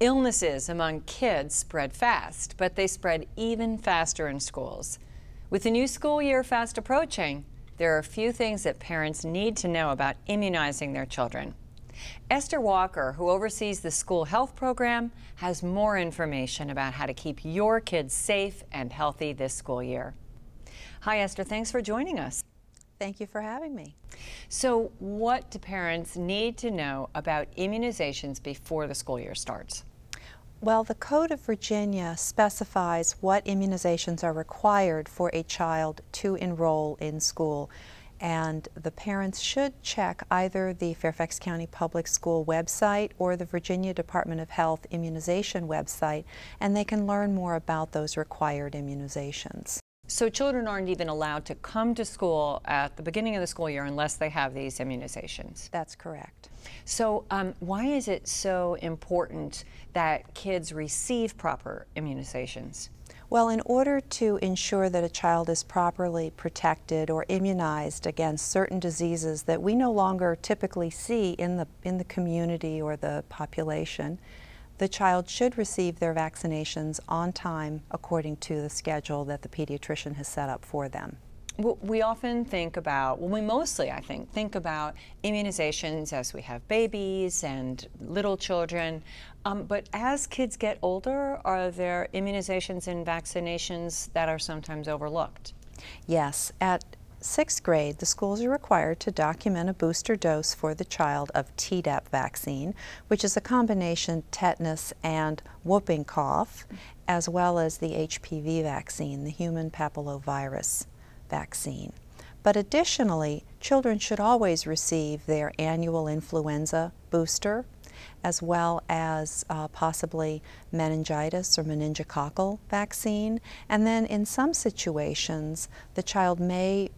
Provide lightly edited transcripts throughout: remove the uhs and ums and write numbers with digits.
Illnesses among kids spread fast, but they spread even faster in schools. With the new school year fast approaching, there are a few things that parents need to know about immunizing their children. Esther Walker, who oversees the school health program, has more information about how to keep your kids safe and healthy this school year. Hi, Esther. Thanks for joining us. Thank you for having me. So, what do parents need to know about immunizations before the school year starts? Well, the Code of Virginia specifies what immunizations are required for a child to enroll in school, and the parents should check either the Fairfax County Public School website or the Virginia Department of Health immunization website, and they can learn more about those required immunizations. So children aren't even allowed to come to school at the beginning of the school year unless they have these immunizations? That's correct. So why is it so important that kids receive proper immunizations? Well, in order to ensure that a child is properly protected or immunized against certain diseases that we no longer typically see in the community or the population, the child should receive their vaccinations on time according to the schedule that the pediatrician has set up for them. We often think about, well, we mostly, I think about immunizations as we have babies and little children. But as kids get older, are there immunizations and vaccinations that are sometimes overlooked? Yes. At 6th grade, the schools are required to document a booster dose for the child of Tdap vaccine, which is a combination tetanus and whooping cough, as well as the HPV vaccine, the human papillovirus vaccine. But additionally, children should always receive their annual influenza booster, as well as possibly meningitis or meningococcal vaccine. And then in some situations, the child may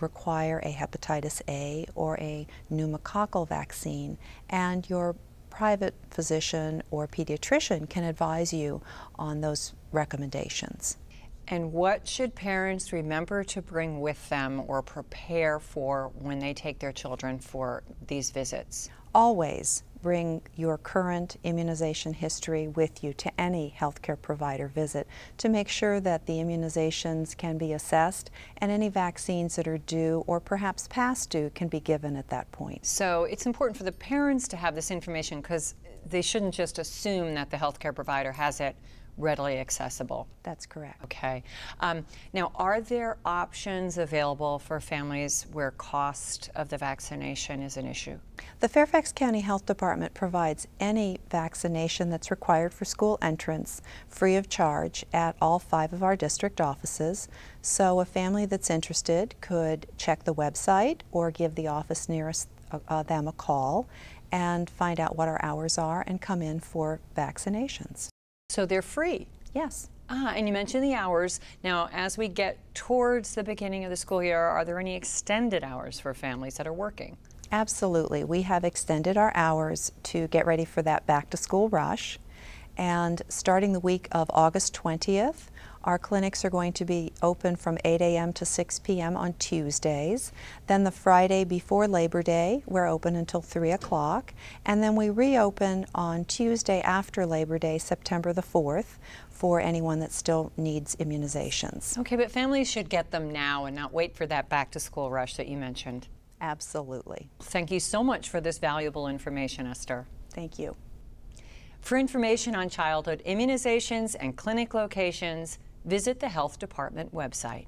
require a hepatitis A or a pneumococcal vaccine, and your private physician or pediatrician can advise you on those recommendations. And what should parents remember to bring with them or prepare for when they take their children for these visits? Always bring your current immunization history with you to any healthcare provider visit to make sure that the immunizations can be assessed and any vaccines that are due or perhaps past due can be given at that point. So it's important for the parents to have this information because they shouldn't just assume that the healthcare provider has it readily accessible. That's correct. Okay. Now, are there options available for families where cost of the vaccination is an issue? The Fairfax County Health Department provides any vaccination that's required for school entrance free of charge at all 5 of our district offices. So a family that's interested could check the website or give the office nearest them a call and find out what our hours are and come in for vaccinations. So they're free? Yes. And you mentioned the hours. Now, as we get towards the beginning of the school year, are there any extended hours for families that are working? Absolutely. We have extended our hours to get ready for that back-to-school rush. And starting the week of August 20th, our clinics are going to be open from 8 a.m. to 6 p.m. on Tuesdays. Then the Friday before Labor Day, we're open until 3 o'clock. And then we reopen on Tuesday after Labor Day, September the 4th, for anyone that still needs immunizations. Okay, but families should get them now and not wait for that back-to-school rush that you mentioned. Absolutely. Thank you so much for this valuable information, Esther. Thank you. For information on childhood immunizations and clinic locations, visit the Health Department website.